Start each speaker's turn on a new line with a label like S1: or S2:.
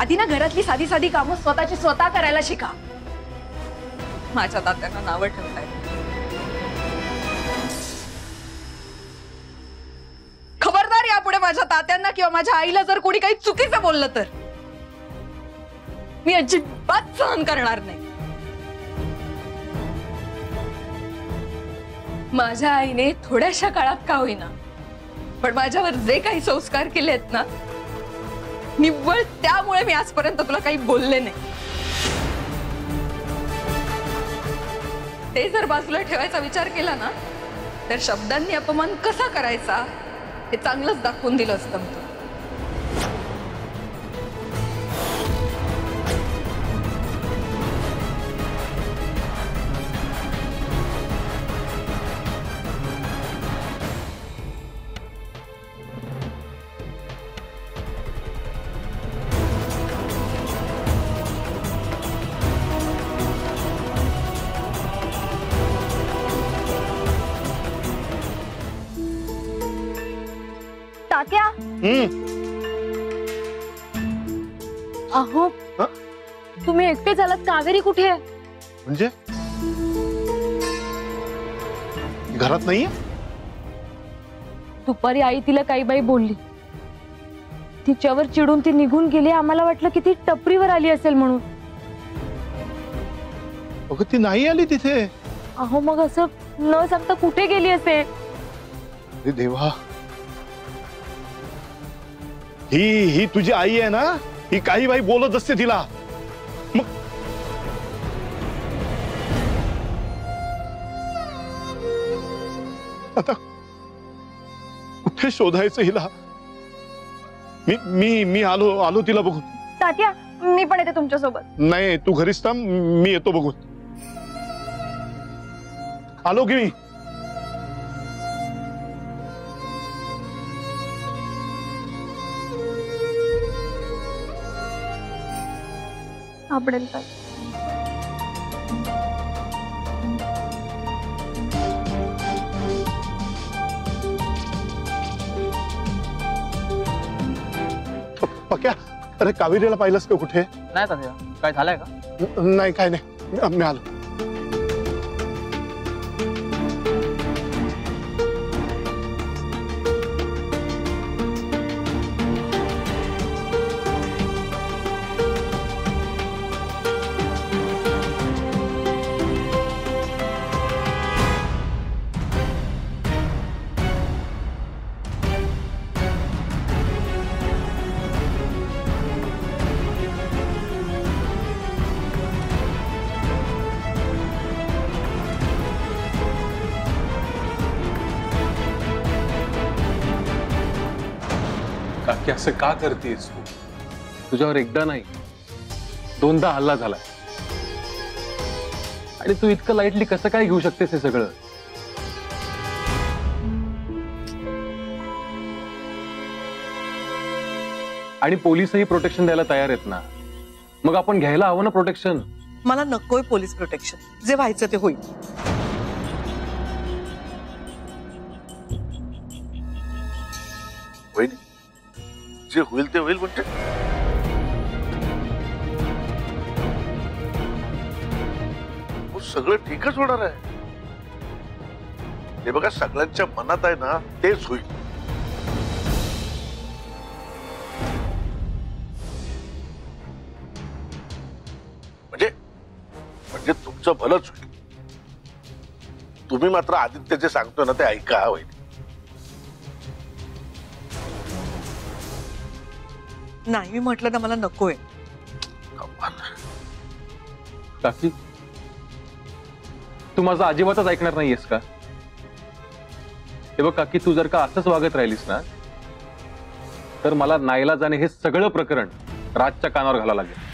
S1: आधी ना घरातली साधी साधी कामं स्वतःची स्वतः करायला शिका. माझ्या तात्यांना नावं ठेवताय. खबरदार यापुढे माझ्या तात्यांना किंवा माझ्या आईला जर कोणी काही चुकीचं बोललं तर मी अजिबात सहन करणार नाही. माझ्या आईने थोड्याशा काळात का होईना पण माझ्यावर जे काही संस्कार केले आहेत ना, निव्वळ त्यामुळे मी आजपर्यंत तुला काही बोलले नाही. ते जर बाजूला ठेवायचा विचार केला ना तर शब्दांनी अपमान कसा करायचा हे चांगलंच दाखवून दिलं असतं तू.
S2: तात्या अहो तुम्ही एकटे झालात. कावेरी कुठे आहे?
S3: म्हणजे घरात नाहीये?
S2: दुपारी आई तिला काही बाई बोलली, तिच्यावर चिडून ती निघून गेली. आम्हाला वाटलं की ती टपरीवर आली असेल म्हणून.
S3: अगं ती नाही आली तिथे.
S2: अहो मग असं न सांगता कुठे गेली असेल?
S3: अरे देवा, ही तुझी आई आहे ना, ही काही बाई बोलत असते तिला. मग आता कुठे शोधायचं हिला? मी आलो तिला बघून.
S2: तात्या मी पण येते तुमच्या सोबत.
S3: नाही तू घरीच थांब, मी येतो बघून. आलो की मी.
S2: आपडेल तर
S3: पक्या. अरे कावेरीला पाहिलंस का कुठे?
S4: नाही तात्या, काय झालंय का?
S3: नाही काय नाही, मी आलो.
S5: काकी असं का करतेस तू? तुझ्यावर एकदा नाही दोनदा हल्ला झालाय आणि तू इतकं लाईटली कसं काय घेऊ शकतेस हे सगळं? आणि पोलिसही प्रोटेक्शन द्यायला तयार आहेत ना, मग आपण घ्यायला हवं ना प्रोटेक्शन.
S6: मला नकोय पोलीस प्रोटेक्शन. जे व्हायचं ते होईल.
S7: जे होईल ते होईल म्हणजे सगळं ठीकच होणार आहे. हे बघा, सगळ्यांच्या मनात आहे ना तेच होईल. म्हणजे तुमचं भलंच होईल. तुम्ही मात्र आदित्य जे सांगतोय ना ते ऐका. होईल
S6: नाही, मी म्हटलं ना मला नकोय.
S5: काकी तू माझं अजिबातच ऐकणार नाहीयेस का? हे बघ काकी, तू जर का असंच वागत राहिलीस ना तर मला नाईलाजाने हे सगळं प्रकरण राजच्या कानावर घालावं लागेल.